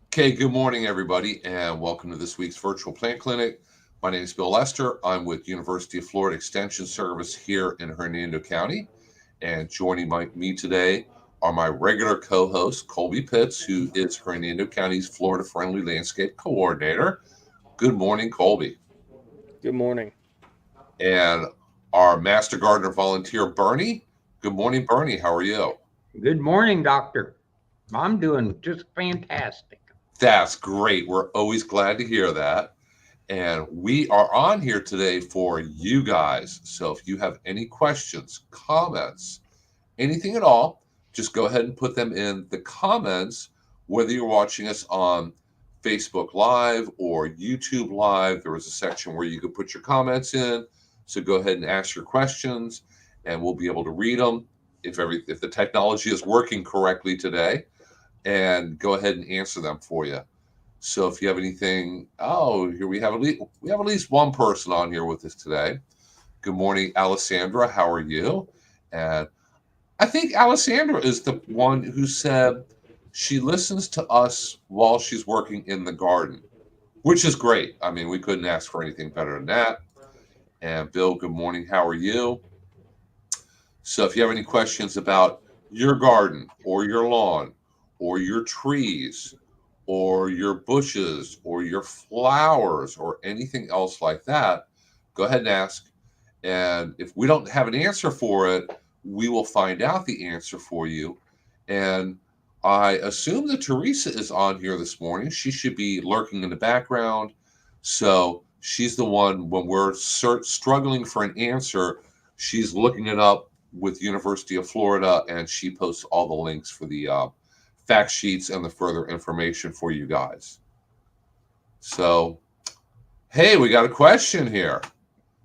Okay, good morning, everybody, and welcome to this week's virtual plant clinic. My name is Bill Lester. I'm with University of Florida Extension Service here in Hernando County, and joining me today are my regular co-host, Colby Pitts, who is Hernando County's Florida Friendly Landscape Coordinator. Good morning, Colby. Good morning. And our Master Gardener volunteer, Bernie. Good morning, Bernie. How are you? Good morning, doctor. I'm doing just fantastic. That's great. We're always glad to hear that. And we are on here today for you guys. So if you have any questions, comments, anything at all, just go ahead and put them in the comments, whether you're watching us on Facebook Live or YouTube Live. There was a section where you could put your comments in. So go ahead and ask your questions and we'll be able to read them if the technology is working correctly today, and go ahead and answer them for you. So if you have anything, here we have at least one person on here with us today. Good morning, Alessandra. How are you? And I think Alessandra is the one who said she listens to us while she's working in the garden, which is great. I mean, we couldn't ask for anything better than that. And Bill, good morning. How are you? So if you have any questions about your garden or your lawn or your trees or your bushes or your flowers or anything else like that, go ahead and ask. And if we don't have an answer for it, we will find out the answer for you. And I assume that Teresa is on here this morning. She should be lurking in the background. So she's the one when we're struggling for an answer, she's looking it up with University of Florida, and she posts all the links for the fact sheets and the further information for you guys. So, hey, we got a question here.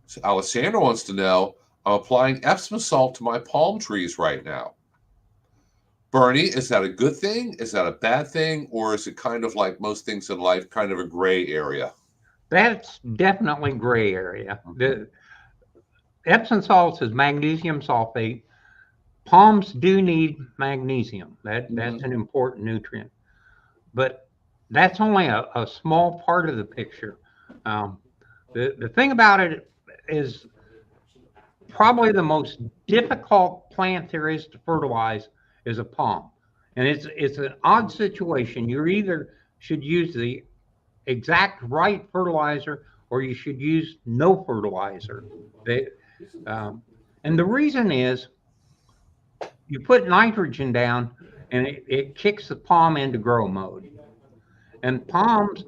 So Alessandra wants to know, I'm applying Epsom salt to my palm trees right now. Bernie, is that a good thing? Is that a bad thing? Or is it kind of like most things in life, kind of a gray area? That's definitely gray area. Mm-hmm. The Epsom salts is magnesium sulfate. Palms do need magnesium. That's Mm-hmm. an important nutrient, but that's only a small part of the picture. Um, the thing about it is probably the most difficult plant there is to fertilize is a palm, and it's an odd situation. You either should use the exact right fertilizer or you should use no fertilizer. They, um, and the reason is you put nitrogen down and it kicks the palm into grow mode. And palms,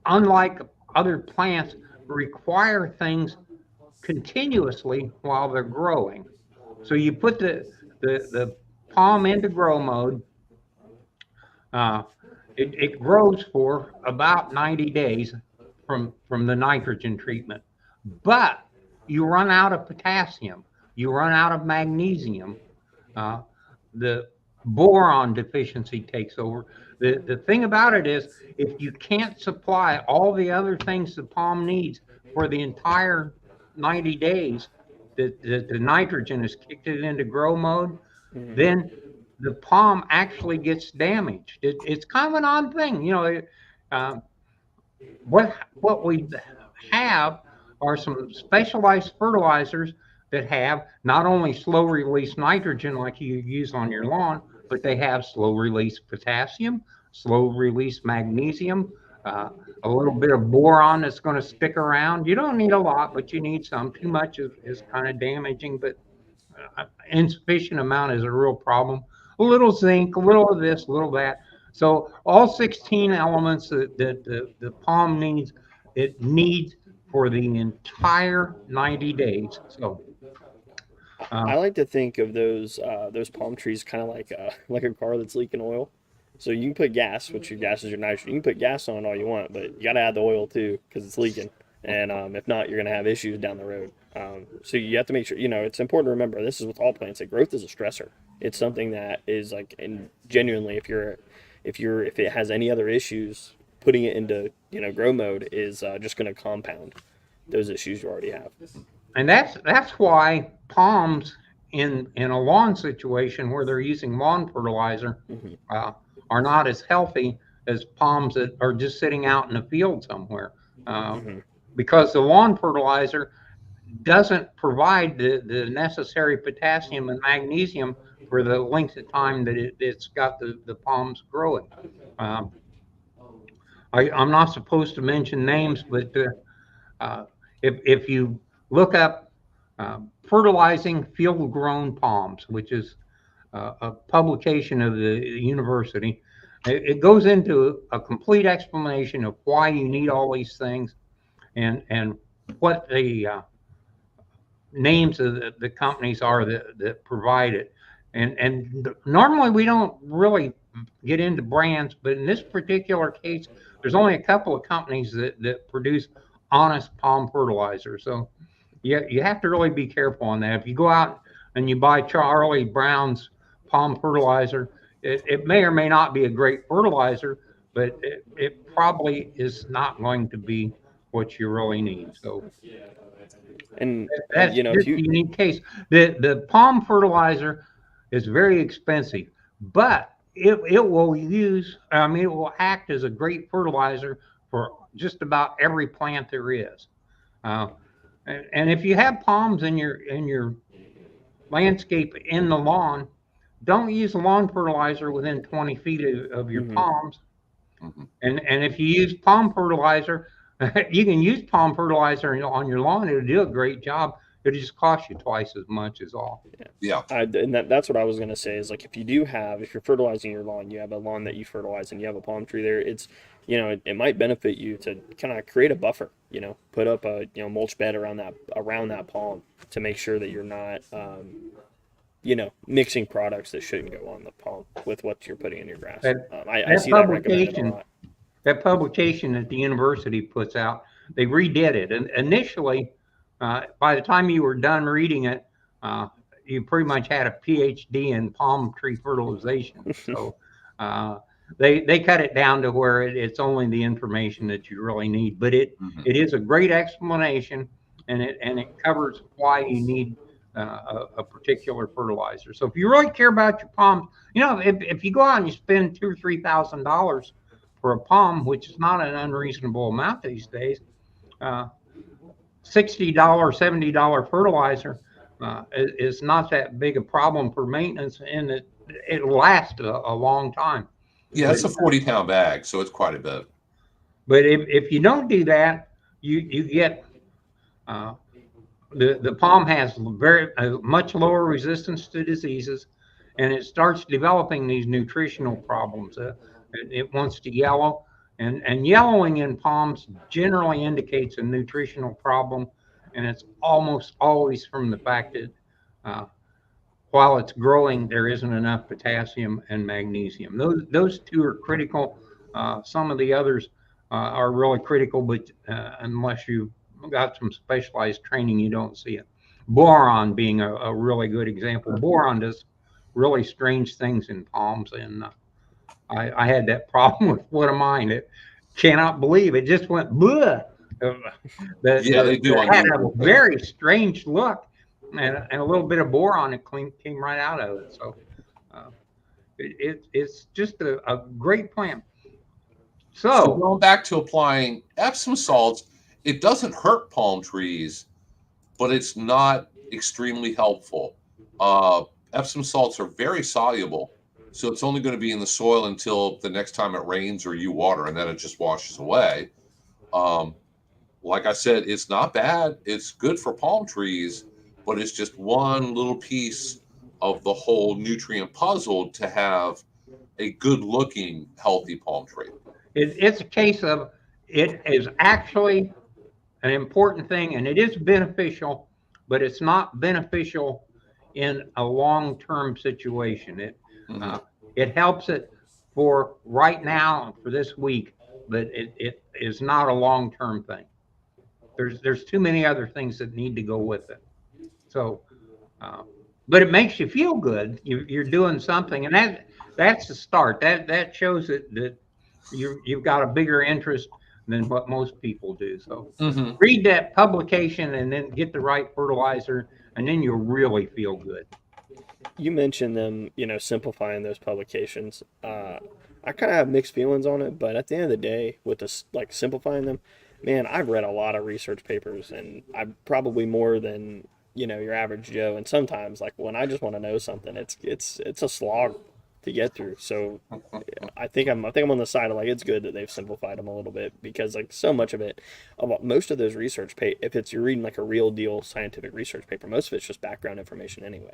unlike other plants, require things continuously while they're growing. So you put the palm into grow mode. Uh, it grows for about 90 days from the nitrogen treatment. But you run out of potassium, you run out of magnesium, uh, the boron deficiency takes over. The thing about it is, if you can't supply all the other things the palm needs for the entire 90 days, the nitrogen has kicked it into grow mode, Mhm. then the palm actually gets damaged. It's kind of an odd thing, uh, what we have are some specialized fertilizers that have not only slow release nitrogen like you use on your lawn, but they have slow release potassium, slow release magnesium, uh, a little bit of boron that's going to stick around. You don't need a lot, but you need some. Too much is kind of damaging, but insufficient amount is a real problem. A little zinc, a little of this, a little of that. So all 16 elements that the palm needs, it needs for the entire 90 days. So uh, I like to think of those palm trees kind of like a car that's leaking oil. So you can put gas, which your gas is your nitrogen. You can put gas on all you want, but you got to add the oil too because it's leaking. And if not, you're gonna have issues down the road. So you have to make sure. It's important to remember. This is with all plants. That growth is a stressor. It's something that is like, and genuinely, if it has any other issues, putting it into grow mode is just gonna compound those issues you already have. and that's why palms in a lawn situation where they're using lawn fertilizer Hmm. uh, are not as healthy as palms that are just sitting out in the field somewhere, because the lawn fertilizer doesn't provide the necessary potassium and magnesium for the length of time that it's got the palms growing. Um, I'm not supposed to mention names, but if you look up fertilizing field grown palms, which is a publication of the university, it goes into a complete explanation of why you need all these things and what the names of the companies are that provide it. And normally we don't really get into brands, but in this particular case, there's only a couple of companies that produce honest palm fertilizer. So you have to really be careful on that. If you go out and you buy Charlie Brown's palm fertilizer, it may or may not be a great fertilizer, but it probably is not going to be what you really need. So And that's you know, if just a you unique case. The palm fertilizer is very expensive, but it will use, I mean, it will act as a great fertilizer for just about every plant there is. Uh, and if you have palms in your landscape in the lawn, don't use lawn fertilizer within 20 feet of your mhm. palms. Mhm. And if you use palm fertilizer, you can use palm fertilizer on your lawn. It'll do a great job. It'll just cost you twice as much as all. Yeah. And that's what I was gonna say is like if you're fertilizing your lawn, you have a lawn that you fertilize and you have a palm tree there, it's it might benefit you to kind of create a buffer, put up a mulch bed around that palm to make sure that you're not mixing products that shouldn't go on the palm with what you're putting in your grass. That, I that see that recommended a publication, lot. that publication that the university puts out, they redid it. And initially, by the time you were done reading it, you pretty much had a PhD in palm tree fertilization. So they cut it down to where it's only the information that you really need. But Mhm. it is a great explanation, and it covers why you need a particular fertilizer. So if you really care about your palms, if you go out and you spend $2,000 or $3,000 for a palm, which is not an unreasonable amount these days, $60, $70 fertilizer is not that big a problem for maintenance, and it lasts a long time. Yeah, But it's a 40-pound bag, so it's quite a bit. but if you don't do that, you get the palm has very much lower resistance to diseases, and it starts developing these nutritional problems. It wants to yellow, and yellowing in palms generally indicates a nutritional problem, and it's almost always from the fact that while it's growing, there isn't enough potassium and magnesium. Those two are critical. Some of the others are really critical, but unless you've got some specialized training, you don't see it. Boron being a really good example. Boron does really strange things in palms, and I had that problem with one of mine. It cannot believe it just went bleh. Yeah, they do It had a unusual things. very strange look, and a little bit of boron came right out of it. So it's just a great plant. So So going back to applying Epsom salts, it doesn't hurt palm trees, but it's not extremely helpful. Epsom salts are very soluble, so it's only going to be in the soil until the next time it rains or you water, and then it just washes away. Um, like I said, it's not bad. It's good for palm trees, but it's just one little piece of the whole nutrient puzzle to have a good looking, healthy palm tree. it's a case of it is actually an important thing, and it is beneficial, but it's not beneficial in a long-term situation. Mhm. Uh, it helps it for right now, for this week, but it is not a long-term thing. There's too many other things that need to go with it. So, uh, but it makes you feel good. You're doing something, and that's the start. That shows that you've got a bigger interest than what most people do. So Mhm. read that publication and then get the right fertilizer, and then you'll really feel good. You mentioned them, simplifying those publications. I kind of have mixed feelings on it, but at the end of the day, with this like simplifying them, man, I've read a lot of research papers, and I've probably more than your average Joe. And sometimes, like when I just want to know something, it's a slog to get through. So I think I'm on the side of like it's good that they've simplified them a little bit because like so much of it, about most of those if it's you're reading like a real deal scientific research paper, most of it's just background information anyway.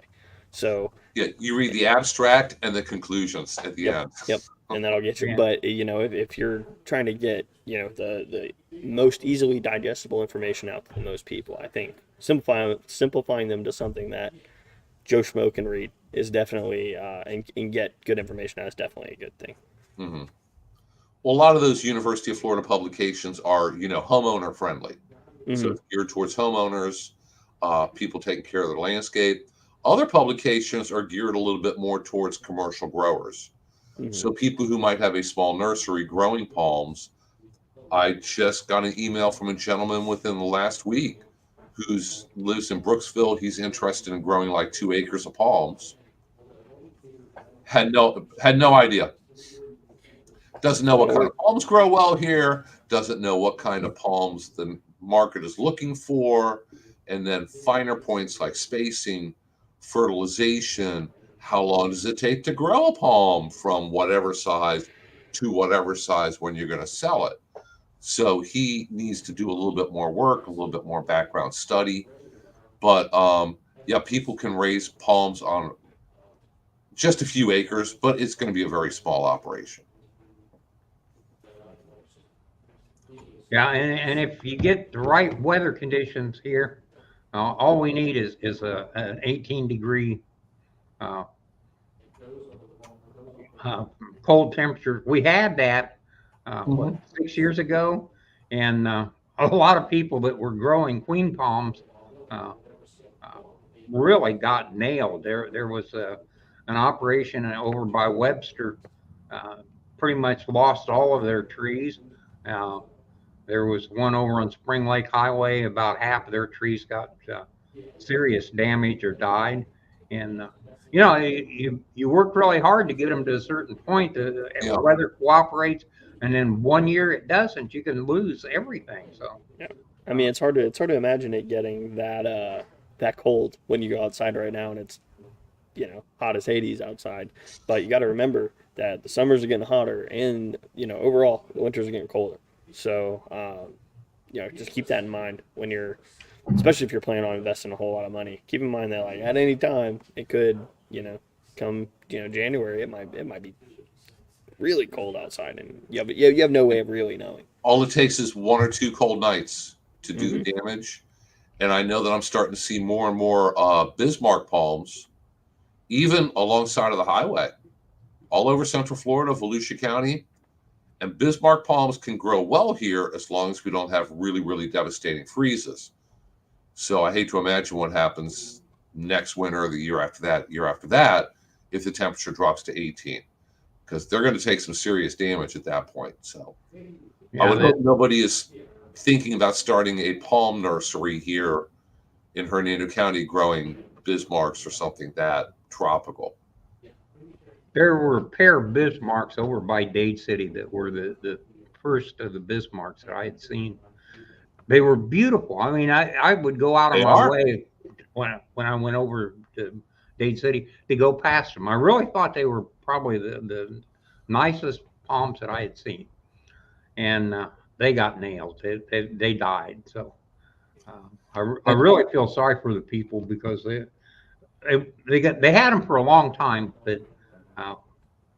So Yeah, you read the abstract and the conclusions at the yep, end. yep, and that'll get you. Yeah. But if you're trying to get the most easily digestible information out to the most people, I think simplifying them to something that Joe Schmo can read is definitely and get good information out is definitely a good thing. Hmm. Well, a lot of those University of Florida publications are, homeowner friendly. So Mm-hmm. it's geared towards homeowners, people taking care of their landscape. Other publications are geared a little bit more towards commercial growers. Mm-hmm. So people who might have a small nursery growing palms. I just got an email from a gentleman within the last week who lives in Brooksville. He's interested in growing like 2 acres of palms. Had no idea. Doesn't know what kind of palms grow well here. Doesn't know what kind of palms the market is looking for, and then finer points like spacing, fertilization. How long does it take to grow a palm from whatever size to whatever size when you're going to sell it? So he needs to do a little bit more work, a little bit more background study. But yeah, people can raise palms on just a few acres, but it's going to be a very small operation. Yeah, and if you get the right weather conditions here, all we need is an 18-degree uh, uh, cold temperature. We had that what, Mhm. 6 years ago, and a lot of people that were growing queen palms uh, uh, really got nailed. There was an operation over by Webster, uh, pretty much lost all of their trees. Uh, there was one over on Spring Lake Highway. About half of their trees got serious damage or died. And you work really hard to get them to a certain point. The Yeah. weather cooperates, and then one year it doesn't. You can lose everything. So Yeah. I uh, mean, it's hard to imagine it getting that cold when you go outside right now and it's hot as Hades outside. But you got to remember that the summers are getting hotter and overall the winters are getting colder. So just keep that in mind when especially if you're planning on investing a whole lot of money. Keep in mind that like at any time it could come January it might be really cold outside and you have no way of really knowing. All it takes is one or two cold nights to do Mm-hmm. the damage. And I know that I'm starting to see more and more Bismarck palms, even alongside of the highway, all over Central Florida, Volusia County. And Bismarck palms can grow well here as long as we don't have really, really devastating freezes. So I hate to imagine what happens next winter or the year after that, if the temperature drops to 18, because they're going to take some serious damage at that point. So I yeah, would hope nobody is thinking about starting a palm nursery here in Hernando County growing Bismarcks or something that tropical. there were a pair of Bismarcks over by Dade City that were the first of the Bismarcks that I had seen. They were beautiful. I mean, I would go out of They my are. way when I went over to Dade City to go past them. I really thought they were probably the nicest palms that I had seen, and they got nailed. They died. So I And really feel sorry for the people because they had them for a long time, but uh,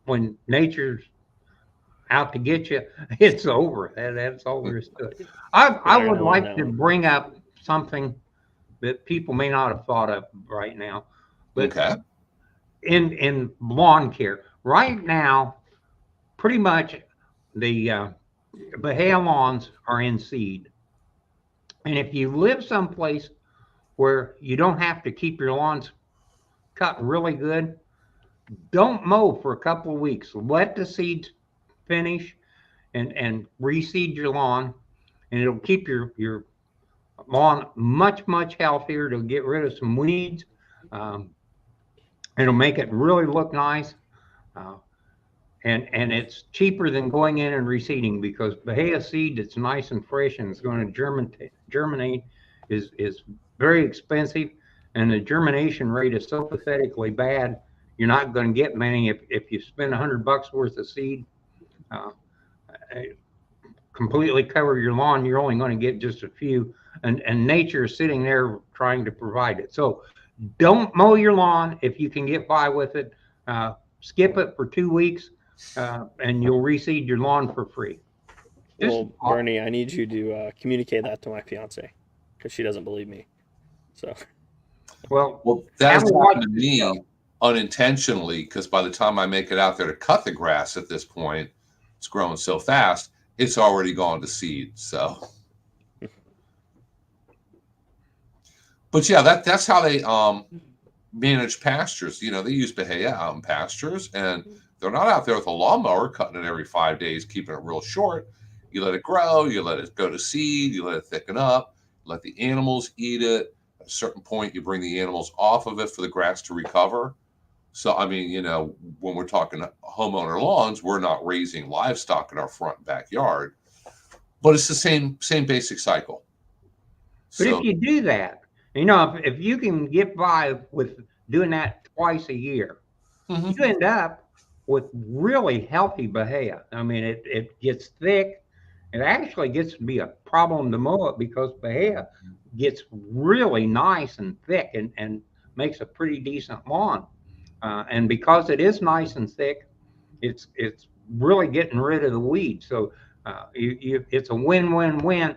when nature's out to get you, it's over. That's all there is to it. I You're not would gonna win like that to one. bring up something that people may not have thought of right now, but okay. in lawn care right now, pretty much the Bahia lawns are in seed, and if you live someplace where you don't have to keep your lawns cut really good, don't mow for a couple of weeks. Let the seeds finish and reseed your lawn, and it'll keep your lawn much healthier. It'll get rid of some weeds. Um, it'll make it really look nice. Uh, and it's cheaper than going in and reseeding, because Bahia seed that's nice and fresh and is going to germinate is very expensive, and the germination rate is so pathetically bad. You're not going to get many. If you spend $100 worth of seed, uh, completely cover your lawn, you're only going to get just a few, and nature is sitting there trying to provide it. So don't mow your lawn if you can get by with it. Skip it for 2 weeks, and you'll reseed your lawn for free. Well, Bernie, I need you to communicate that to my fiance because she doesn't believe me. So, well, that has happened to me unintentionally, because by the time I make it out there to cut the grass at this point, it's growing so fast, it's already gone to seed. So, but yeah, that's how they manage pastures. You know, they use Bahia out in pastures, and they're not out there with a lawnmower cutting it every 5 days, keeping it real short. You let it grow, you let it go to seed, you let it thicken up, let the animals eat it. At a certain point, you bring the animals off of it for the grass to recover. So, I mean, you know, when we're talking homeowner lawns, we're not raising livestock in our front and backyard, but it's the same basic cycle. But if you do that, you know, if you can get by with doing that twice a year, you end up with really healthy Bahia. I mean, it gets thick. It actually gets to be a problem to mow it, because Bahia gets really nice and thick and makes a pretty decent lawn. And because it is nice and thick, it's really getting rid of the weeds. So it's a win-win-win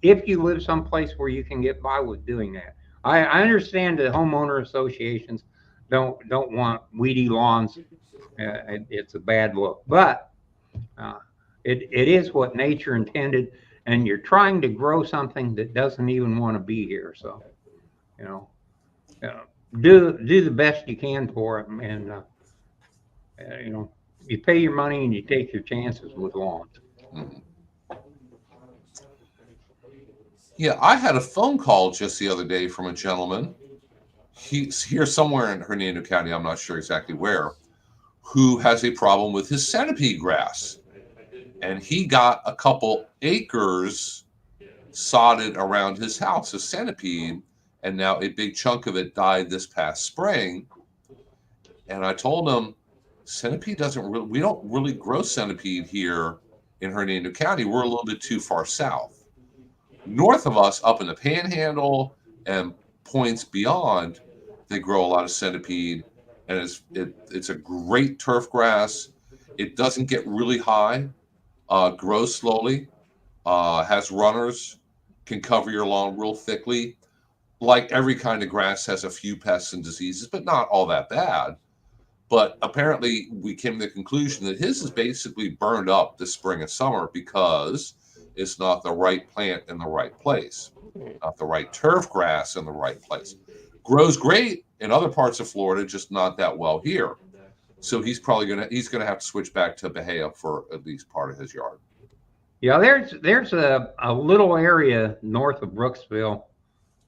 if you live someplace where you can get by with doing that. I understand that homeowner associations don't want weedy lawns. It's a bad look, but it is what nature intended, and you're trying to grow something that doesn't even want to be here. So, you know, do the best you can for it, and you know, you pay your money and you take your chances with lawns. Yeah, I had a phone call just the other day from a gentleman. He's here somewhere in Hernando County, I'm not sure exactly where, who has a problem with his centipede grass. And he got a couple acres sodded around his house of centipede, and now a big chunk of it died this past spring. And I told him, centipede we don't really grow centipede here in Hernando County. We're a little bit too far south. North of us, up in the Panhandle and points beyond, they grow a lot of centipede, and it's a great turf grass. It doesn't get really high, grows slowly, has runners, can cover your lawn real thickly. Like every kind of grass has a few pests and diseases, but not all that bad. But apparently, we came to the conclusion that his is basically burned up this spring and summer because it's not the right plant in the right place, not the right turf grass in the right place. Grows great in other parts of Florida, just not that well here. So he's gonna have to switch back to Bahia for at least part of his yard. Yeah, there's a little area north of Brooksville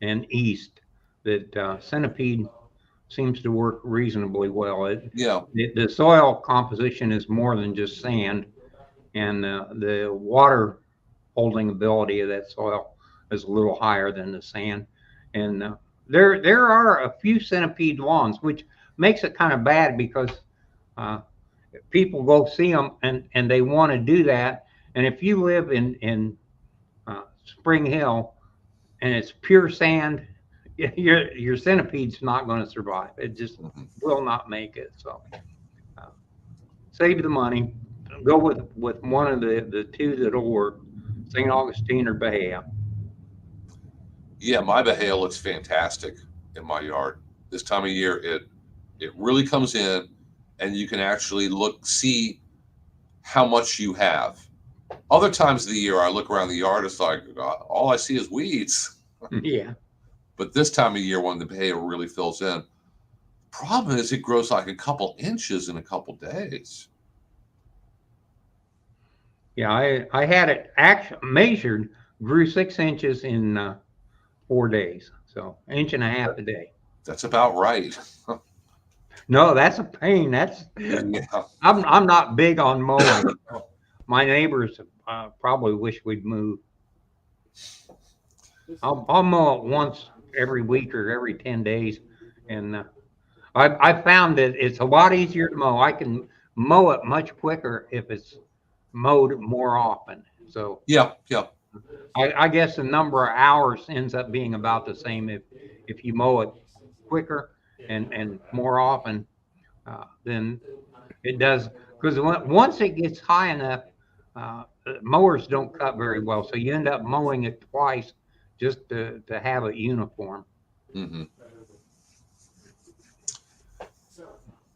and east that centipede seems to work reasonably well. The soil composition is more than just sand, and the water holding ability of that soil is a little higher than the sand. And there are a few centipede lawns, which makes it kind of bad, because people go see them and they want to do that. And if you live in Spring Hill and it's pure sand, your centipede's not going to survive. It just will not make it. So save the money. Go with one of the two that'll work, St. Augustine or Bahia. Yeah, my Bahia looks fantastic in my yard. This time of year, it really comes in, and you can actually see how much you have. Other times of the year, I look around the yard, it's like, all I see is weeds. Yeah. But this time of year, when the Bahia really fills in, problem is it grows like a couple inches in a couple days. Yeah, I had it actually measured, grew 6 inches in 4 days. So 1.5 inches a day. That's about right. No, that's a pain. That's Yeah. I'm not big on mowing. My neighbors probably wish we'd move. I'll mow it once every week or every 10 days, and I found that it's a lot easier to mow. I can mow it much quicker if it's mowed more often. So Yeah. Yeah. I guess the number of hours ends up being about the same if you mow it quicker and more often than it does. Because once it gets high enough, mowers don't cut very well, so you end up mowing it twice just to have it uniform. Hmm.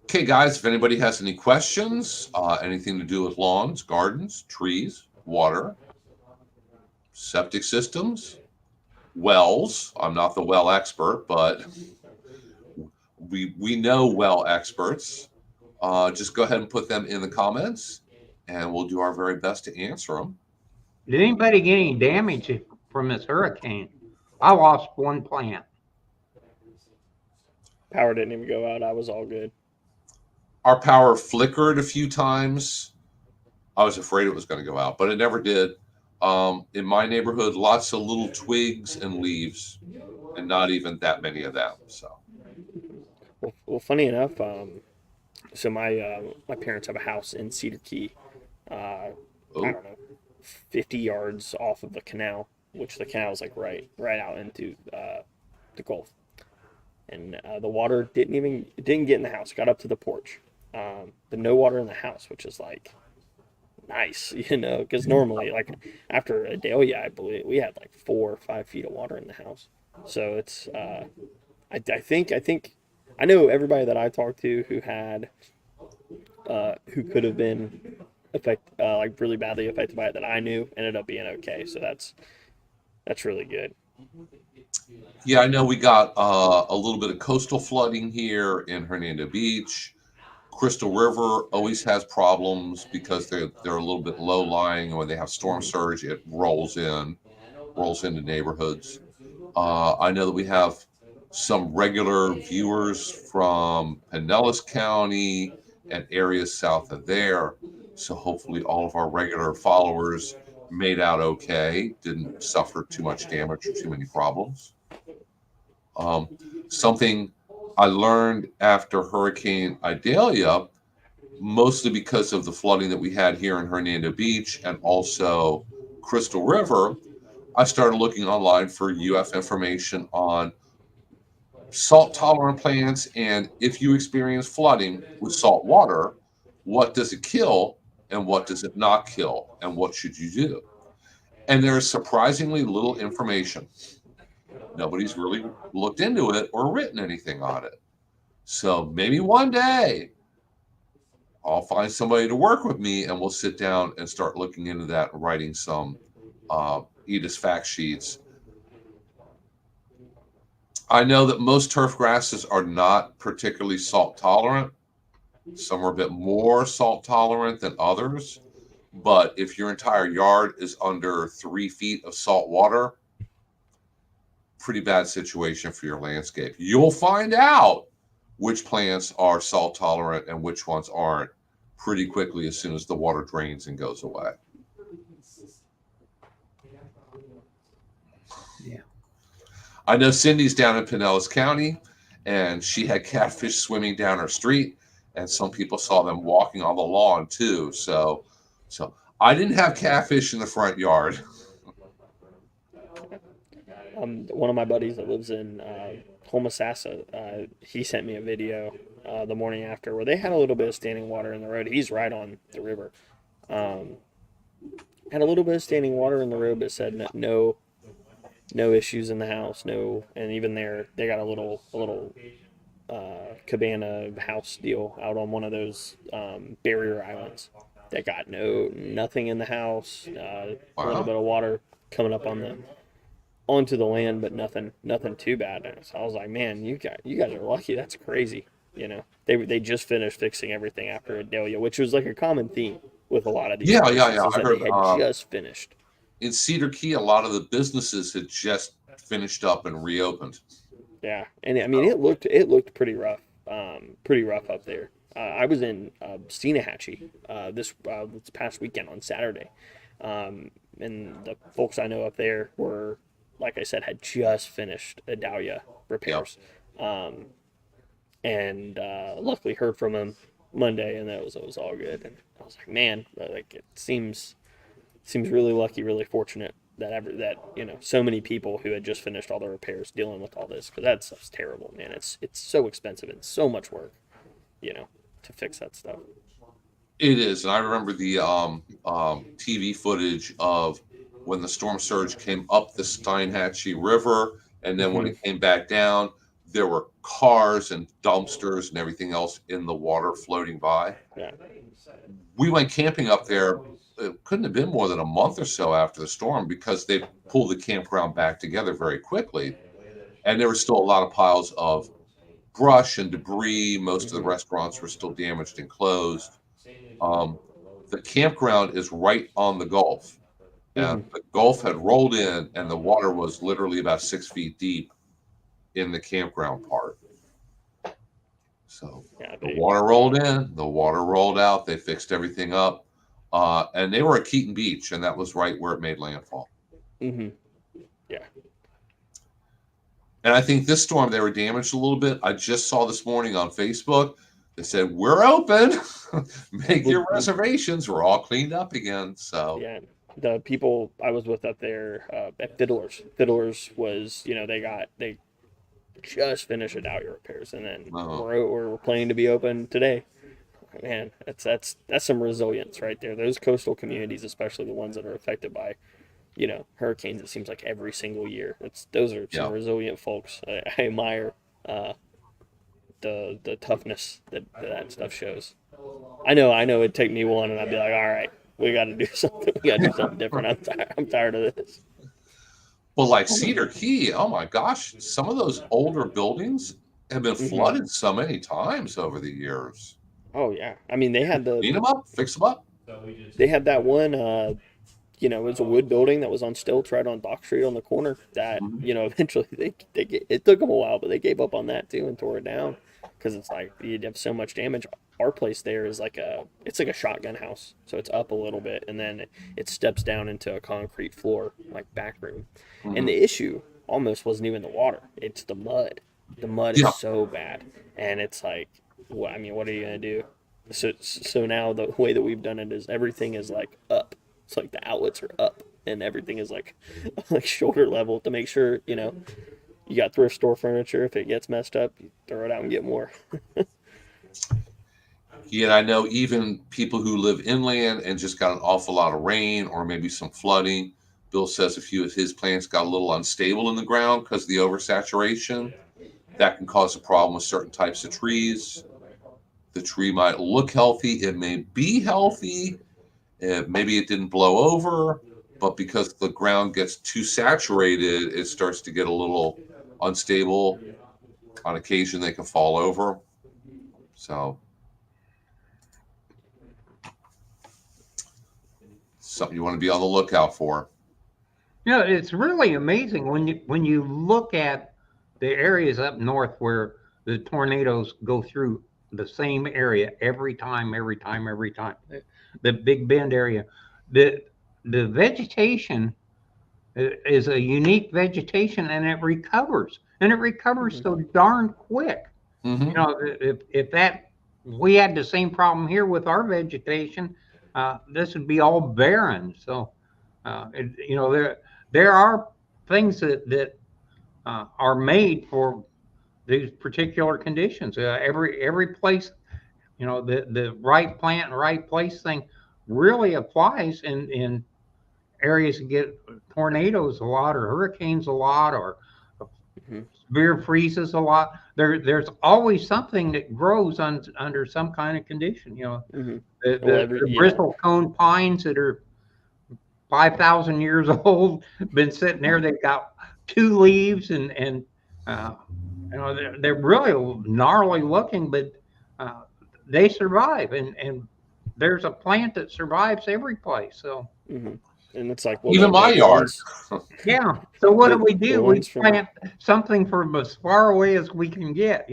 Okay, guys, if anybody has any questions, anything to do with lawns, gardens, trees, water, septic systems, wells. I'm not the well expert, but we know well experts. Just go ahead and put them in the comments, and we'll do our very best to answer them. Did anybody get any damage from this hurricane? I lost one plant. Power didn't even go out. I was all good. Our power flickered a few times. I was afraid it was going to go out, but it never did. In my neighborhood, lots of little twigs and leaves, and not even that many of them. So, Well, funny enough, so my parents have a house in Cedar Key. I oh, don't know, 50 yards off of the canal, which the canal is like right out into the Gulf, and the water didn't get in the house. Got up to the porch, but no water in the house, which is like nice, because normally like after Adelia, I believe we had like 4 or 5 feet of water in the house. So it's I think I know everybody that I talked to who had who could have been like really badly affected by it that I knew ended up being okay. So that's really good. yeah, I know we got a little bit of coastal flooding here in Hernando Beach. Crystal River always has problems because they're a little bit low lying. When they have storm surge, it rolls into neighborhoods. I know that we have some regular viewers from Pinellas County and areas south of there. So hopefully all of our regular followers made out okay, didn't suffer too much damage or too many problems. Um, Something I learned after Hurricane Idalia, mostly because of the flooding that we had here in Hernando Beach and also Crystal River, I started looking online for UF information on salt tolerant plants, and if you experience flooding with salt water, what does it kill and what does it not kill, and what should you do? And there's surprisingly little information. Nobody's really looked into it or written anything on it. So maybe one day I'll find somebody to work with me and we'll sit down and start looking into that and writing some EDIS fact sheets. I know that most turf grasses are not particularly salt tolerant. Some are a bit more salt tolerant than others. But if your entire yard is under 3 feet of salt water, pretty bad situation for your landscape. You'll find out which plants are salt tolerant and which ones aren't pretty quickly as soon as the water drains and goes away. Yeah. I know Cindy's down in Pinellas County, and she had catfish swimming down her street, and some people saw them walking on the lawn too. So I didn't have catfish in the front yard. One of my buddies that lives in Homosassa, he sent me a video the morning after where they had a little bit of standing water in the road. He's right on the river. Um, had a little bit of standing water in the road, but said no issues in the house. No, and even there they got a little cabana house deal out on one of those barrier islands that got nothing in the house. A little Wow. bit of water coming up onto the land, but nothing too bad. So I was like, man, you guys are lucky. That's crazy. They just finished fixing everything after Adelia, which was like a common theme with a lot of these Yeah, yeah, places yeah. is I that they heard had just finished. in Cedar Key, a lot of the businesses had just finished up and reopened. Yeah, and I mean it looked pretty rough. pretty rough up there. I was in Steenahatchee this past weekend on Saturday, and the folks I know up there were, like I said, had just finished a Dahlia repairs, and luckily heard from them Monday, and it was all good. And I was like, man, like it seems really lucky, really fortunate that so many people who had just finished all their repairs dealing with all this, because that stuff's terrible, man. It's so expensive and so much work, to fix that stuff. It is, and I remember the TV footage of when the storm surge came up the Steinhatchee River, and then when it came back down, there were cars and dumpsters and everything else in the water floating by. Yeah. We went camping up there. It couldn't have been more than a month or so after the storm, because they pulled the campground back together very quickly, and there were still a lot of piles of brush and debris. Most of the restaurants were still damaged and closed. The campground is right on the Gulf, and the Gulf had rolled in, and the water was literally about 6 feet deep in the campground part. So the water rolled in, the water rolled out. They fixed everything up, and they were at Keaton Beach, and that was right where it made landfall. Yeah. And I think this storm, they were damaged a little bit. I just saw this morning on Facebook, they said, we're open. Make your reservations. We're all cleaned up again. So yeah, the people I was with up there at Fiddlers was, they just finished a Dahlia repairs, and then we're planning to be open today. Man, that's some resilience right there. Those coastal communities, especially the ones that are affected by hurricanes, it seems like every single year. Those are some resilient folks. I admire the toughness that stuff shows. I know it'd take me one, and I'd be like, all right, we got to do something. We got to do something different. I'm tired of this. Well, like Cedar Key, oh my gosh, some of those older buildings have been flooded so many times over the years. Oh yeah, I mean they had clean them up, fix them up. They had that one. It was a wood building that was on stilts right on Dock Street on the corner. That eventually it took them a while, but they gave up on that too and tore it down, because it's like you'd have so much damage. Our place there is like a shotgun house, so it's up a little bit, and then it steps down into a concrete floor, like back room. And the issue almost wasn't even the water; it's the mud. The mud is so bad, and it's like, what are you gonna do? So now the way that we've done it is everything is like up. It's like the outlets are up, and everything is like shoulder level, to make sure you got thrift store furniture. If it gets messed up, you throw it out and get more. Yeah, I know even people who live inland and just got an awful lot of rain or maybe some flooding. Bill says a few of his plants got a little unstable in the ground because of the oversaturation. That can cause a problem with certain types of trees. The tree might look healthy. It may be healthy. Maybe it didn't blow over, but because the ground gets too saturated, it starts to get a little unstable. On occasion, they can fall over. So something you want to be on the lookout for. It's really amazing when you look at the areas up north where the tornadoes go through the same area every time. The Big Bend area, the vegetation is a unique vegetation, and it recovers so darn quick. If we had the same problem here with our vegetation, this would be all barren. So there are things that are made for these particular conditions. Every place, the right plant and right place thing really applies in areas that get tornadoes a lot, or hurricanes a lot, or severe freezes a lot. There's always something that grows under some kind of condition. The bristlecone pines that are 5,000 years old, been sitting there. They've got 2 leaves, and they're really gnarly looking, but they survive. And there's a plant that survives every place. So. And it's like, even my yard. Yeah. So what do? We plant something from as far away as we can get.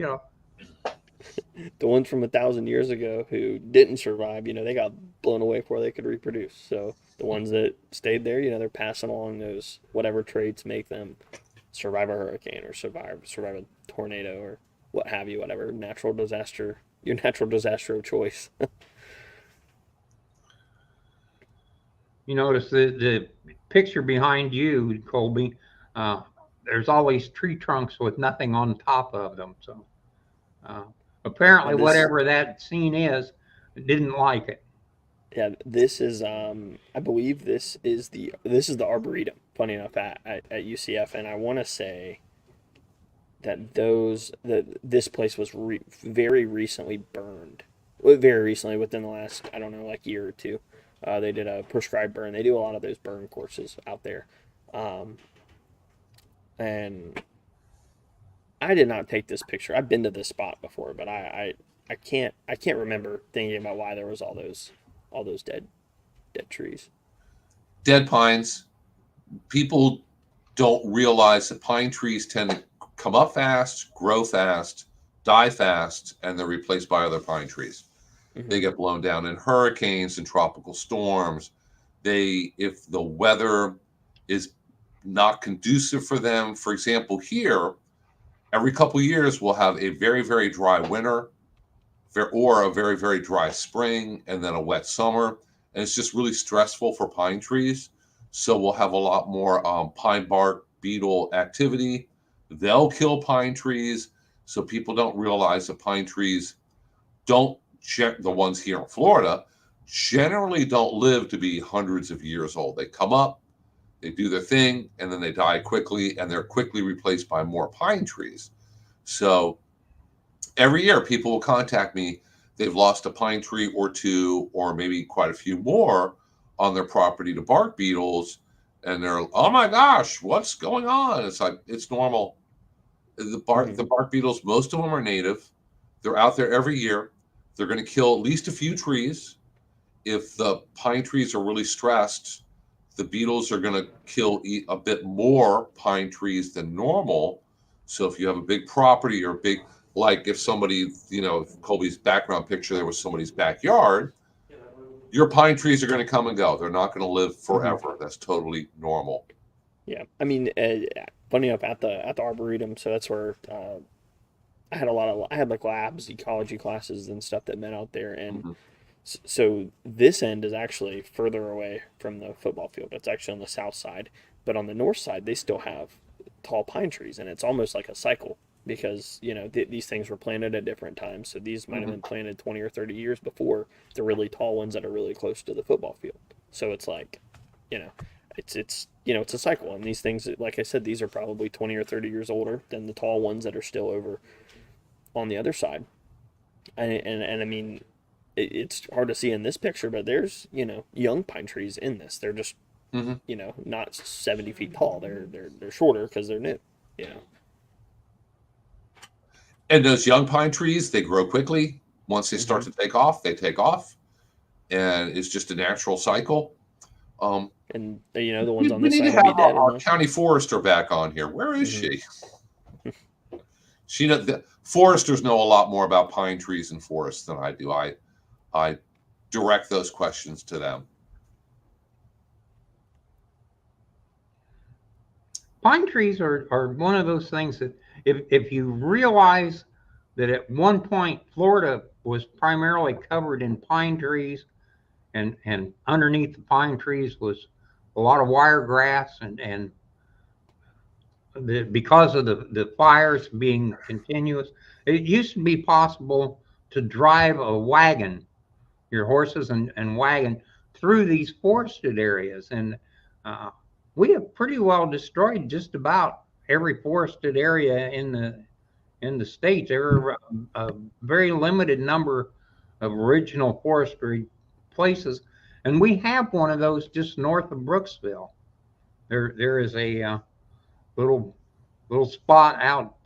The ones from 1,000 years ago who didn't survive, they got blown away before they could reproduce. So the ones that stayed there, they're passing along those whatever traits make them survive a hurricane or survive a tornado or what have you, whatever natural disaster, your natural disaster of choice. You notice the picture behind you, Colby. There's always tree trunks with nothing on top of them. So uh, apparently, And this, whatever that scene is, didn't like it. yeah, this is I believe this is the arboretum. Funny enough, at UCF, and I want to say that this place was very recently burned. Well, very recently, within the last, I don't know, like year or two. They did a prescribed burn. They do a lot of those burn courses out there. Um, and I did not take this picture. I've been to this spot before, but I can't remember thinking about why there was all those dead trees. Dead pines. People don't realize that pine trees tend to come up fast, grow fast, die fast, and they're replaced by other pine trees. Hmm. They get blown down in hurricanes and tropical storms. If the weather is not conducive for them, for example, here, every couple of years we'll have a very, very dry winter or a very, very dry spring and then a wet summer. And it's just really stressful for pine trees. So we'll have a lot more pine bark beetle activity. They'll kill pine trees. So people don't realize that pine trees don't, the ones here in Florida, generally don't live to be hundreds of years old. They come up, they do their thing, and then they die quickly, and they're quickly replaced by more pine trees. So every year people will contact me. They've lost a pine tree or two, or maybe quite a few more on their property to bark beetles. And they're, oh my gosh, what's going on? It's like, it's normal. Hmm. The bark beetles, most of them are native. They're out there every year. They're going to kill at least a few trees. If the pine trees are really stressed, the beetles are going to kill a bit more pine trees than normal. So if you have a big property or big, like if somebody, Colby's background picture, there was somebody's backyard, your pine trees are going to come and go. They're not going to live Hmm. forever. That's totally normal. Yeah, I mean, funny enough, at the arboretum, so that's where I had like labs, ecology classes, and stuff that met out there, and Mm-hmm. so this end is actually further away from the football field. It's actually on the south side, but on the north side, they still have tall pine trees, and it's almost like a cycle because these things were planted at different times. So these might have Mm-hmm. been planted 20 or 30 years before the really tall ones that are really close to the football field. So it's like, you know, it's a cycle, and these things, like I said, these are probably 20 or 30 years older than the tall ones that are still over on the other side. And I mean, it's hard to see in this picture, but there's young pine trees in this. They're just Mm-hmm. not 70 feet tall. They're shorter because they're new. You know. And those young pine trees, they grow quickly. Once they start Hmm. to take off, they take off. And it's just a natural cycle. Um, And the ones we, on we this need to side will have be dead in our the. county forester back on here. Where is Hmm. she? The foresters know a lot more about pine trees and forests than I do. I direct those questions to them. Pine trees are one of those things that if you realize that at one point Florida was primarily covered in pine trees, and underneath the pine trees was a lot of wiregrass, and because of the fires being continuous, it used to be possible to drive a wagon, your horses and wagon, through these forested areas. And uh, we have pretty well destroyed just about every forested area in the state. There are a very limited number of original forestry places, and we have one of those just north of Brooksville. There is a little little spot out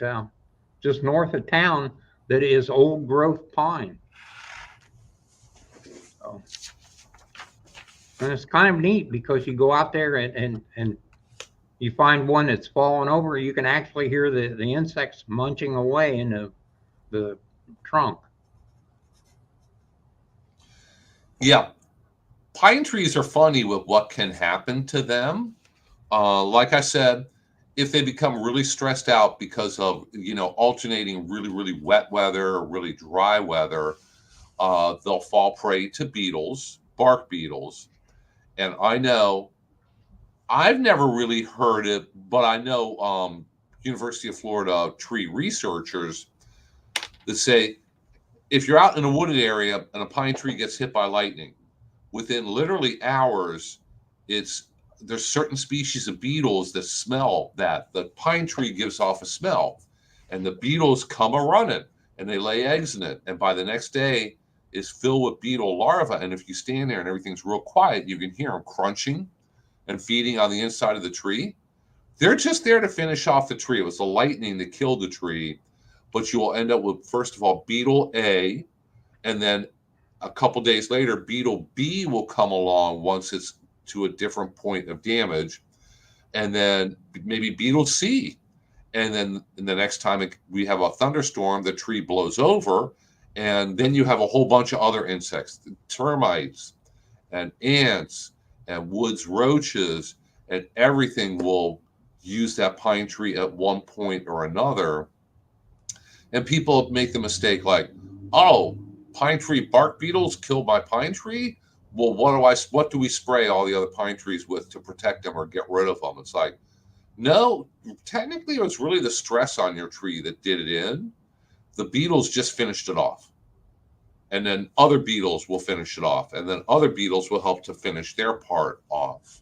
just north of town that is old growth pine. So, and it's kind of neat because you go out there and you find one that's fallen over. You can actually hear the insects munching away, and the trunk. Yeah, pine trees are funny with what can happen to them. Like I said, if they become really stressed out because of alternating really wet weather or really dry weather, they'll fall prey to beetles, bark beetles. And I know I've never really heard it, but I know University of Florida tree researchers that say if you're out in a wooded area and a pine tree gets hit by lightning, within literally hours, it's there's certain species of beetles that smell that. The pine tree gives off a smell, and the beetles come a running and they lay eggs in it. And by the next day, is filled with beetle larvae. And if you stand there and everything's real quiet, you can hear them crunching and feeding on the inside of the tree. They're just there to finish off the tree. It was the lightning that killed the tree, but you will end up with, first of all, beetle A, and then a couple days later, beetle B will come along once it's to a different point of damage, and then maybe beetle C. And then the next time we have a thunderstorm, the tree blows over, and then you have a whole bunch of other insects, termites and ants and woods roaches, and everything will use that pine tree at one point or another. And people make the mistake like, oh, pine tree bark beetles killed my pine tree. Well, what do we spray all the other pine trees with to protect them or get rid of them? It's like, no, technically it was really the stress on your tree that did it in. The beetles just finished it off. And then other beetles will finish it off. And then other beetles will help to finish their part off.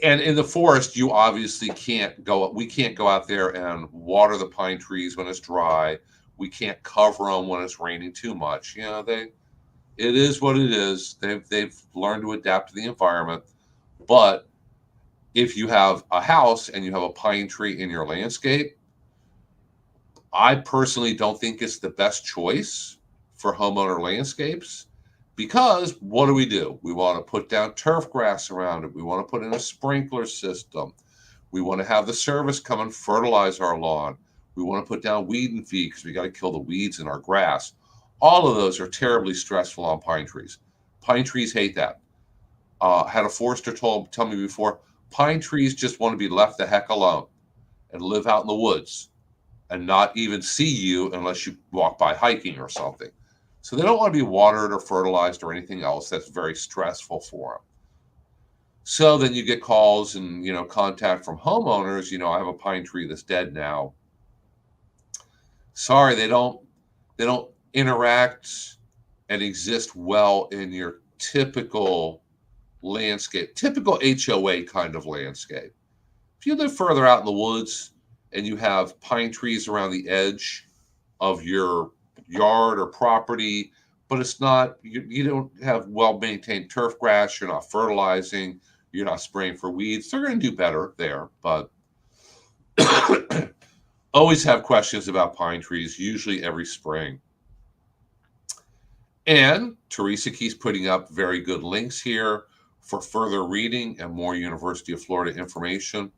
And in the forest, you obviously we can't go out there and water the pine trees when it's dry. We can't cover them when it's raining too much. It is what it is. They've learned to adapt to the environment. But if you have a house and you have a pine tree in your landscape, I personally don't think it's the best choice for homeowner landscapes, because what do? We want to put down turf grass around it. We want to put in a sprinkler system. We want to have the service come and fertilize our lawn. We want to put down weed and feed because we got to kill the weeds in our grass. All of those are terribly stressful on pine trees. Pine trees hate that. Had a forester tell me before, pine trees just want to be left the heck alone and live out in the woods and not even see you unless you walk by hiking or something. So they don't want to be watered or fertilized or anything else. That's very stressful for them. So then you get calls and contact from homeowners. I have a pine tree that's dead now. Sorry, they don't interact and exist well in your typical landscape, typical HOA kind of landscape. If you live further out in the woods and you have pine trees around the edge of your yard or property, but it's not, you don't have well-maintained turf grass, you're not fertilizing, you're not spraying for weeds, they're going to do better there. But always have questions about pine trees, usually every spring. And Teresa keeps putting up very good links here for further reading and more University of Florida information.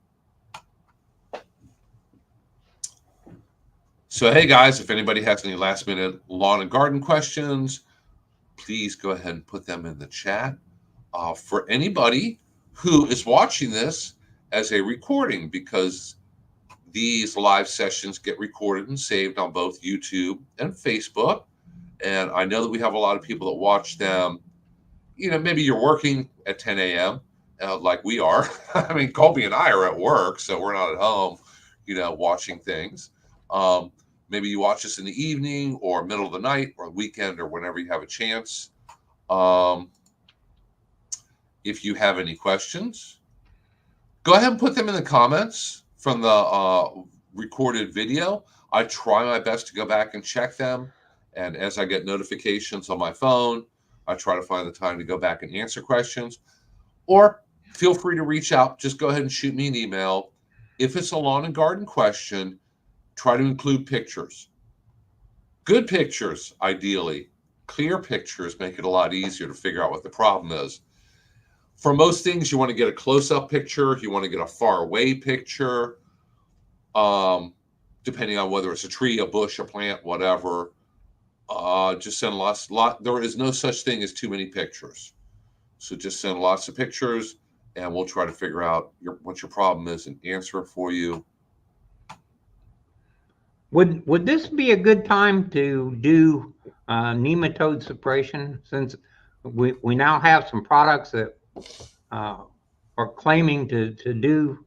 So, hey guys, if anybody has any last minute lawn and garden questions, please go ahead and put them in the chat. For anybody who is watching this as a recording, because these live sessions get recorded and saved on both YouTube and Facebook. And I know that we have a lot of people that watch them. Maybe you're working at 10 a.m. Like we are. I mean, Colby and I are at work, so we're not at home, watching things. Maybe you watch this in the evening or middle of the night or weekend or whenever you have a chance. If you have any questions, go ahead and put them in the comments from the recorded video. I try my best to go back and check them. And as I get notifications on my phone, I try to find the time to go back and answer questions. Or feel free to reach out. Just go ahead and shoot me an email. If it's a lawn and garden question, try to include pictures. Good pictures, ideally. Clear pictures make it a lot easier to figure out what the problem is. For most things, you want to get a close-up picture. You want to get a far-away picture. depending on whether it's a tree, a bush, a plant, whatever. Just send there is no such thing as too many pictures. So just send lots of pictures, and we'll try to figure out what your problem is and answer it for you. Would this be a good time to do nematode suppression, since we now have some products that are claiming to do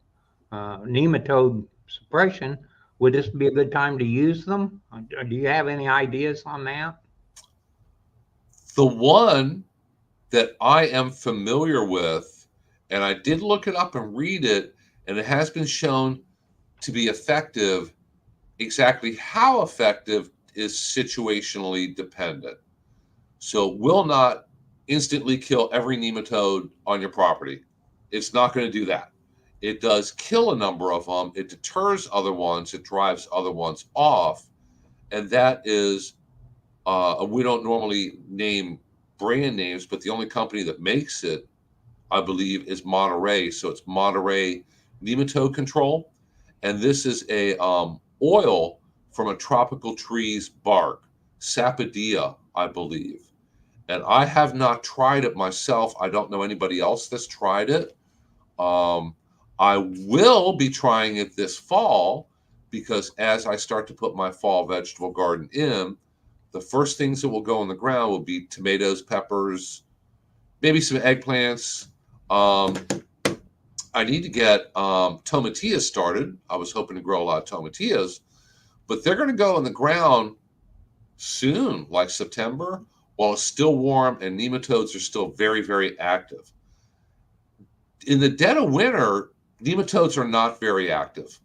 nematode suppression? Would this be a good time to use them? Do you have any ideas on that? The one that I am familiar with, and I did look it up and read it, and it has been shown to be effective. Exactly how effective is situationally dependent. So it will not instantly kill every nematode on your property. It's not going to do that. It does kill a number of them. It deters other ones. It drives other ones off. And that is, we don't normally name brand names, but the only company that makes it, I believe, is Monterey. So it's Monterey Nematode Control. And this is a oil from a tropical tree's bark, Sapodilla, I believe. And I have not tried it myself. I don't know anybody else that's tried it. I will be trying it this fall, because as I start to put my fall vegetable garden in, the first things that will go in the ground will be tomatoes, peppers, maybe some eggplants. I need to get tomatillas started. I was hoping to grow a lot of tomatillas, but they're going to go in the ground soon, like September, while it's still warm and nematodes are still very, very active. In the dead of winter, nematodes are not very active.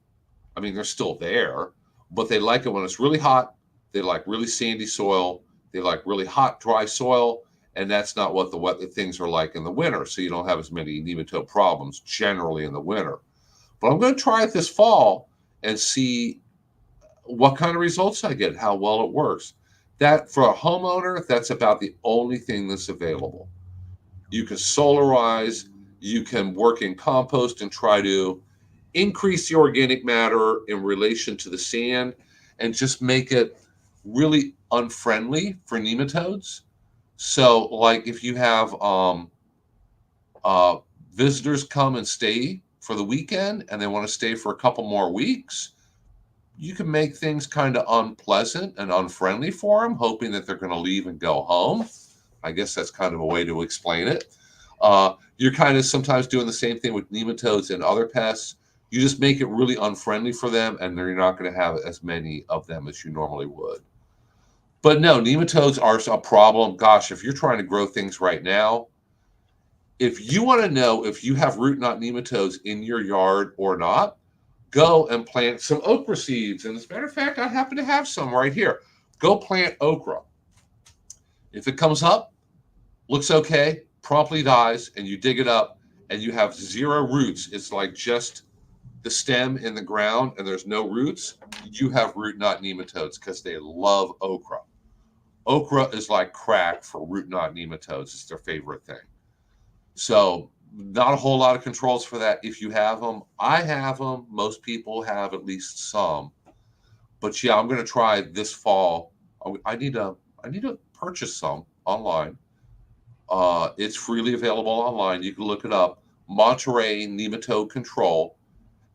I mean, they're still there, but they like it when it's really hot. They like really sandy soil. They like really hot, dry soil. And that's not what the things are like in the winter. So you don't have as many nematode problems generally in the winter. But I'm going to try it this fall and see what kind of results I get, how well it works. That, for a homeowner, that's about the only thing that's available. You can solarize, you can work in compost and try to increase the organic matter in relation to the sand and just make it really unfriendly for nematodes. So, like if you have visitors come and stay for the weekend and they want to stay for a couple more weeks, you can make things kind of unpleasant and unfriendly for them, hoping that they're going to leave and go home. I guess that's kind of a way to explain it. You're kind of sometimes doing the same thing with nematodes and other pests. You just make it really unfriendly for them, and you're not going to have as many of them as you normally would. But no, nematodes are a problem. Gosh, if you're trying to grow things right now, if you want to know if you have root knot nematodes in your yard or not, go and plant some okra seeds. And as a matter of fact, I happen to have some right here. Go plant okra. If it comes up, looks okay, promptly dies, and you dig it up and you have zero roots, it's like just the stem in the ground and there's no roots, you have root knot nematodes, because they love okra. Okra is like crack for root knot nematodes. It's their favorite thing. So not a whole lot of controls for that if you have them. I have them. Most people have at least some. But yeah, I'm going to try this fall. I need to purchase some online. It's freely available online. You can look it up. Monterey Nematode Control.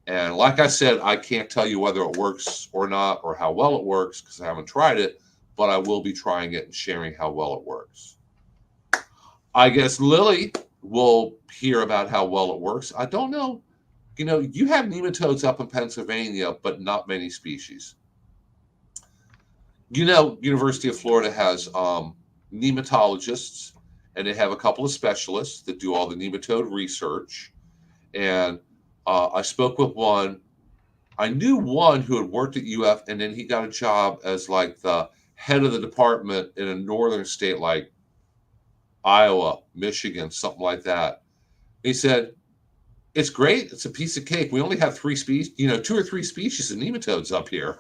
And like I said, I can't tell you whether it works or not or how well it works because I haven't tried it, but I will be trying it and sharing how well it works. I guess Lily will hear about how well it works. I don't know. You know, you have nematodes up in Pennsylvania, but not many species. You know, University of Florida has nematologists, and they have a couple of specialists that do all the nematode research. And I spoke with one. I knew one who had worked at UF, and then he got a job as like the head of the department in a northern state like Iowa, Michigan, something like that. He said, it's great. It's a piece of cake. We only have 3 species, 2 or 3 species of nematodes up here.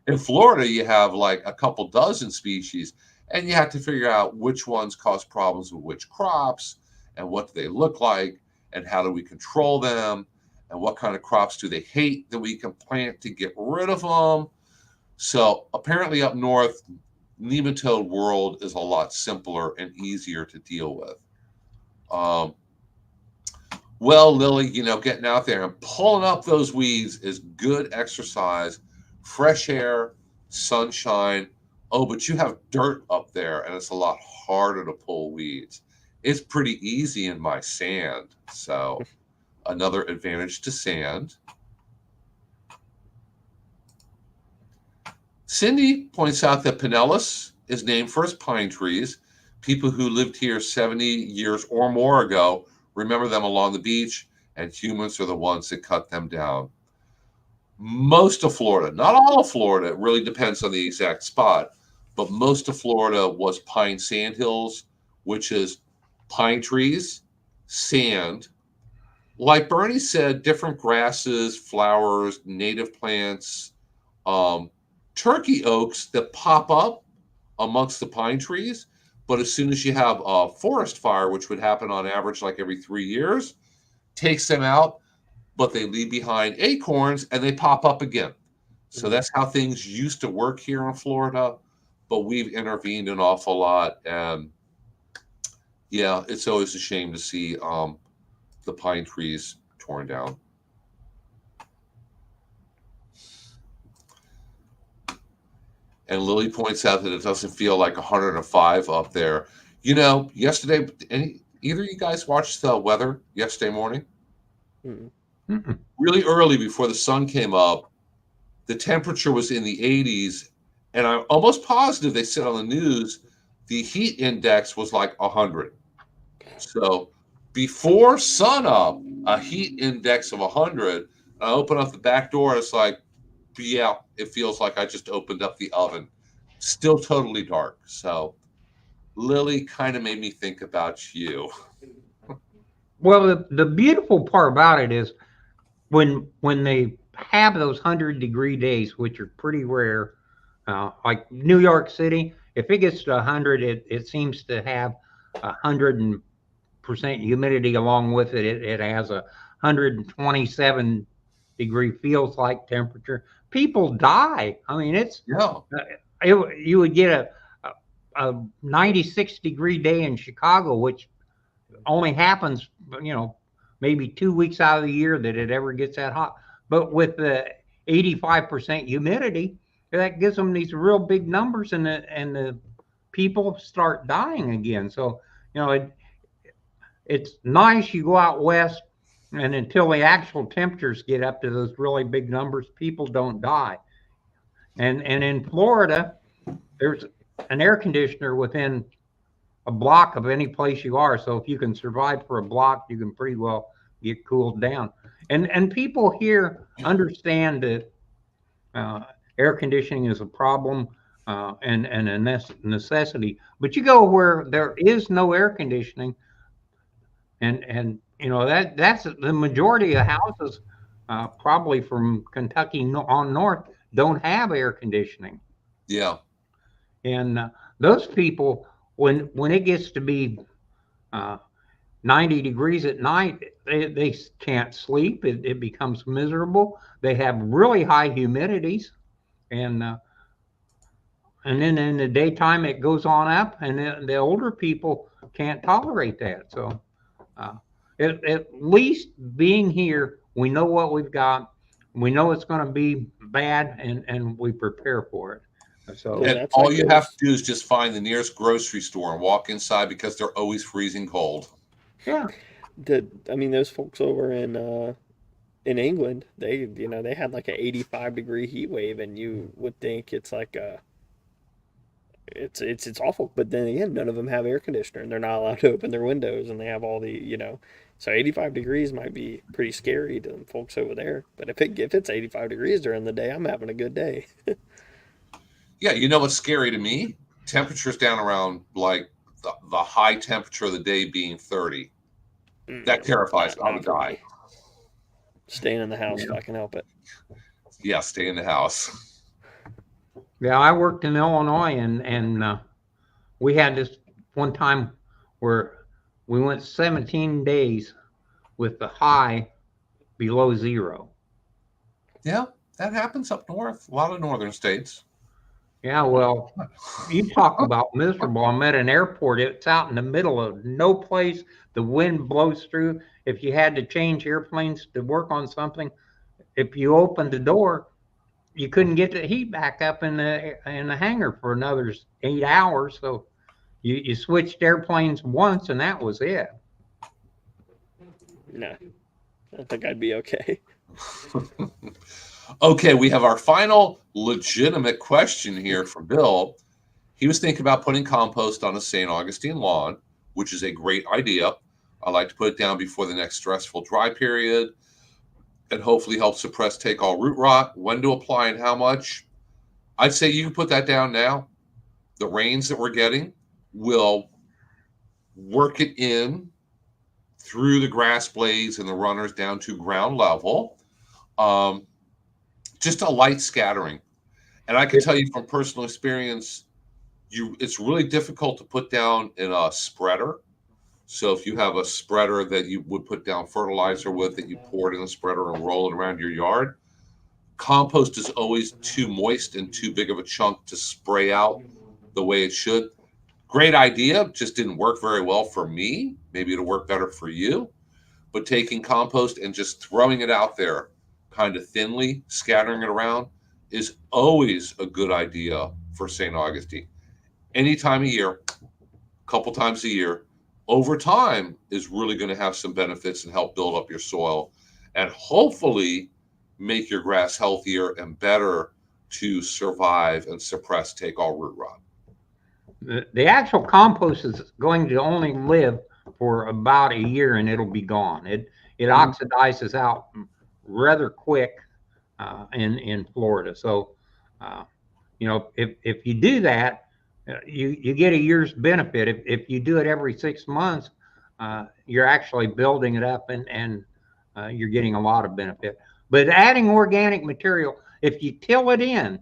In Florida, you have like a couple dozen species, and you have to figure out which ones cause problems with which crops and what do they look like and how do we control them and what kind of crops do they hate that we can plant to get rid of them. So apparently up north, nematode world is a lot simpler and easier to deal with. Well, Lily, getting out there and pulling up those weeds is good exercise, fresh air, sunshine. Oh, but you have dirt up there, and it's a lot harder to pull weeds. It's pretty easy in my sand. So, another advantage to sand. Cindy points out that Pinellas is named for its pine trees. People who lived here 70 years or more ago remember them along the beach, and humans are the ones that cut them down. Most of Florida, not all of Florida, it really depends on the exact spot, but most of Florida was pine sandhills, which is pine trees, sand. Like Bernie said, different grasses, flowers, native plants, turkey oaks that pop up amongst the pine trees. But as soon as you have a forest fire, which would happen on average like every 3 years, takes them out, but they leave behind acorns and they pop up again. So that's how things used to work here in Florida, but we've intervened an awful lot. And yeah, it's always a shame to see the pine trees torn down. And Lily points out that it doesn't feel like 105 up there. Yesterday, either of you guys watched the weather yesterday morning? Mm-mm. Really early before the sun came up, the temperature was in the 80s, and I'm almost positive they said on the news the heat index was like 100. So before sun up, a heat index of 100, I open up the back door, and it's like, yeah, it feels like I just opened up the oven. Still totally dark. So Lily kind of made me think about you. Well, the beautiful part about it is when they have those 100-degree days, which are pretty rare, like New York City, if it gets to 100, it seems to have 100% humidity along with it. It has a 127-degree feels like temperature. People die. I mean, Yeah. you would get a 96-degree day in Chicago, which only happens, maybe 2 weeks out of the year that it ever gets that hot. But with the 85% humidity, that gives them these real big numbers, and the people start dying again. So, it's nice you go out west, and until the actual temperatures get up to those really big numbers, people don't die. And in Florida, there's an air conditioner within a block of any place you are. So if you can survive for a block, you can pretty well get cooled down. And people here understand that air conditioning is a problem and a necessity. But you go where there is no air conditioning, and that's the majority of houses, probably from Kentucky on north, don't have air conditioning. Yeah. And those people, when it gets to be 90 degrees at night, they can't sleep. It becomes miserable. They have really high humidities, and then in the daytime it goes on up, and the older people can't tolerate that. So uh, at least being here, we know what we've got. We know it's going to be bad, and we prepare for it. So Yeah, And that's all like you have to those. do is just find the nearest grocery store and walk inside because they're always freezing cold. yeah, Those folks over in England, they had like a 85-degree heat wave, and you would think it's like it's awful. But then again, none of them have air conditioner, and they're not allowed to open their windows, and they have all the. So 85 degrees might be pretty scary to them folks over there. But if it's 85 degrees during the day, I'm having a good day. Yeah, you know what's scary to me? Temperatures down around like the high temperature of the day being 30. That terrifies me. I would Not for die. me. Staying in the house if yeah. I can help it. Yeah, stay in the house. Yeah, I worked in Illinois, and we had this one time where we went 17 days with the high below zero. Yeah, that happens up north. A lot of northern states. Yeah, well, you talk about miserable. I'm at an airport. It's out in the middle of no place. The wind blows through. If you had to change airplanes to work on something, if you opened the door, you couldn't get the heat back up in the hangar for another 8 hours. So you switched airplanes once, and that was it. No, I think I'd be okay. Okay, we have our final legitimate question here from Bill. He was thinking about putting compost on a St. Augustine lawn, which is a great idea. I like to put it down before the next stressful dry period and hopefully help suppress take all root rot. When to apply and how much? I'd say you can put that down now. The rains that we're getting will work it in through the grass blades and the runners down to ground level. Um, just a light scattering. And I can tell you from personal experience, it's really difficult to put down in a spreader. So if you have a spreader that you would put down fertilizer with that you pour it in a spreader and roll it around your yard, compost is always too moist and too big of a chunk to spray out the way it should. Great idea, just didn't work very well for me. Maybe it'll work better for you. But taking compost and just throwing it out there kind of thinly, scattering it around, is always a good idea for St. Augustine. Any time of year, a couple times a year, over time is really going to have some benefits and help build up your soil and hopefully make your grass healthier and better to survive and suppress take all root rot. The actual compost is going to only live for about a year and it'll be gone. It oxidizes out rather quick in Florida. So, if you do that, you get a year's benefit. If you do it every 6 months, you're actually building it up and you're getting a lot of benefit. But adding organic material, if you till it in,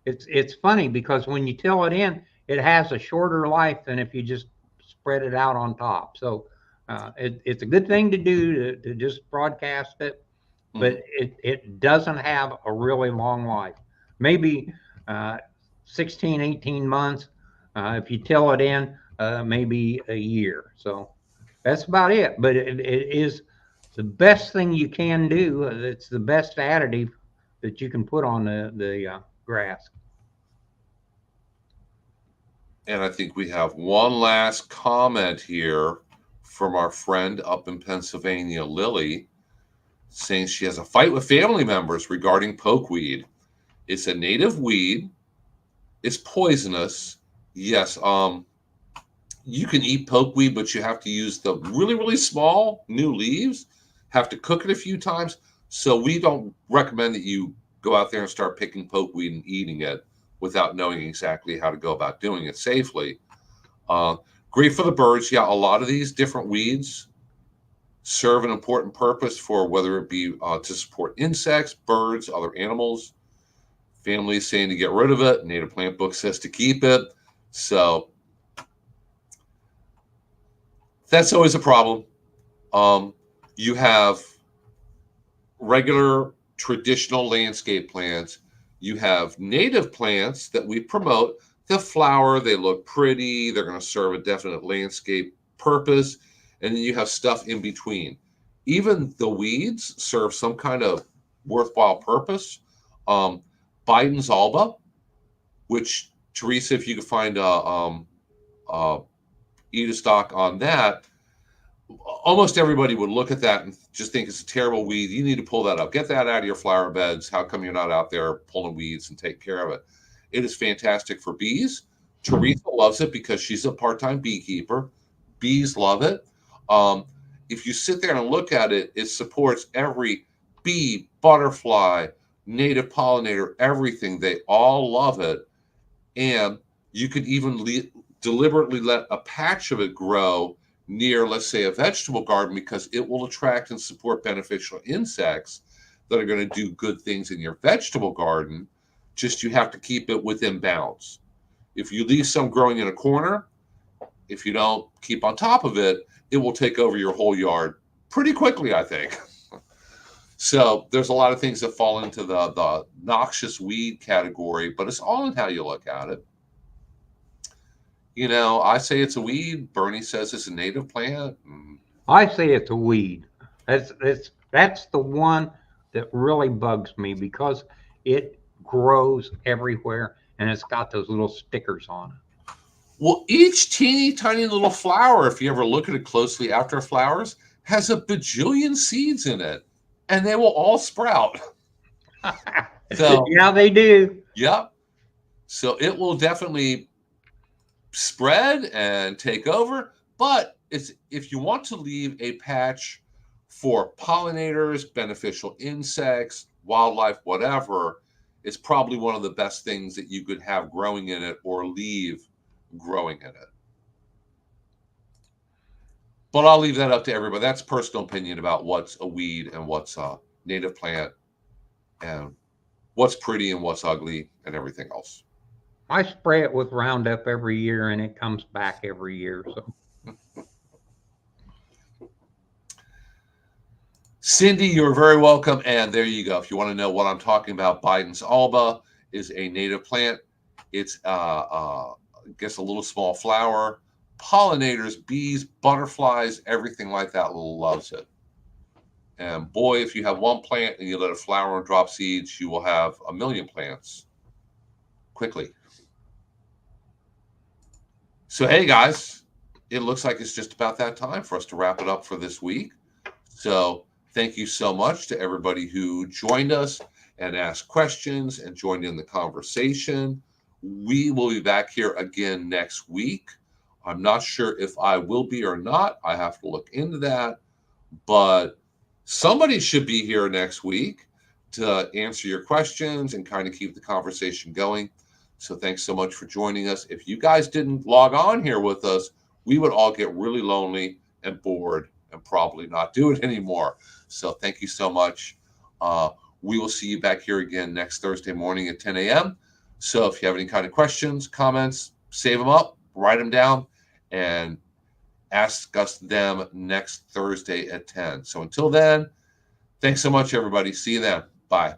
it's funny because when you till it in, it has a shorter life than if you just spread it out on top. So it's a good thing to do to just broadcast it, but it doesn't have a really long life. Maybe 16, 18 months. If you till it in, maybe a year. So that's about it. But it is the best thing you can do. It's the best additive that you can put on the grass. And I think we have one last comment here from our friend up in Pennsylvania, Lily, saying she has a fight with family members regarding pokeweed. It's a native weed. It's poisonous. Yes, you can eat pokeweed, but you have to use the really, really small new leaves. Have to cook it a few times. So we don't recommend that you go out there and start picking pokeweed and eating it without knowing exactly how to go about doing it safely. Great for the birds. Yeah, a lot of these different weeds serve an important purpose for whether it be to support insects, birds, other animals. Family is saying to get rid of it. Native Plant Book says to keep it. So that's always a problem. You have regular traditional landscape plants. You have native plants that we promote. They flower, they look pretty, they're going to serve a definite landscape purpose. And then you have stuff in between. Even the weeds serve some kind of worthwhile purpose. Biden's alba, which, Teresa, if you could find eat a stock on that, almost everybody would look at that and just think it's a terrible weed. You need to pull that up. Get that out of your flower beds. How come you're not out there pulling weeds and take care of it? It is fantastic for bees. Teresa loves it because she's a part-time beekeeper. Bees love it. If you sit there and look at it, it supports every bee, butterfly, native pollinator, everything. They all love it. And you could even deliberately let a patch of it grow near, let's say, a vegetable garden because it will attract and support beneficial insects that are going to do good things in your vegetable garden. Just you have to keep it within bounds. If you leave some growing in a corner, if you don't keep on top of it, it will take over your whole yard pretty quickly, I think. So there's a lot of things that fall into the noxious weed category, but it's all in how you look at it. I say it's a weed. Bernie says it's a native plant. I say it's a weed. That's the one that really bugs me because it grows everywhere and it's got those little stickers on it. Well, each teeny tiny little flower, if you ever look at it closely after it flowers, has a bajillion seeds in it, and they will all sprout. So yeah, they do. Yep. So it will definitely spread and take over, but if you want to leave a patch for pollinators, beneficial insects, wildlife, whatever, it's probably one of the best things that you could have growing in it or leave growing in it. But I'll leave that up to everybody. That's personal opinion about what's a weed and what's a native plant and what's pretty and what's ugly and everything else. I spray it with Roundup every year and it comes back every year. So Cindy, you're very welcome. And there you go. If you want to know what I'm talking about, Biden's alba is a native plant. It's, I guess, a little small flower. Pollinators, bees, butterflies, everything like that loves it. And boy, if you have one plant and you let it flower and drop seeds, you will have a million plants quickly. So, hey, guys, it looks like it's just about that time for us to wrap it up for this week. So thank you so much to everybody who joined us and asked questions and joined in the conversation. We will be back here again next week. I'm not sure if I will be or not. I have to look into that. But somebody should be here next week to answer your questions and kind of keep the conversation going. So thanks so much for joining us. If you guys didn't log on here with us, we would all get really lonely and bored and probably not do it anymore. So thank you so much. We will see you back here again next Thursday morning at 10 a.m. So if you have any kind of questions, comments, save them up, write them down, and ask us them next Thursday at 10. So until then, thanks so much, everybody. See you then. Bye.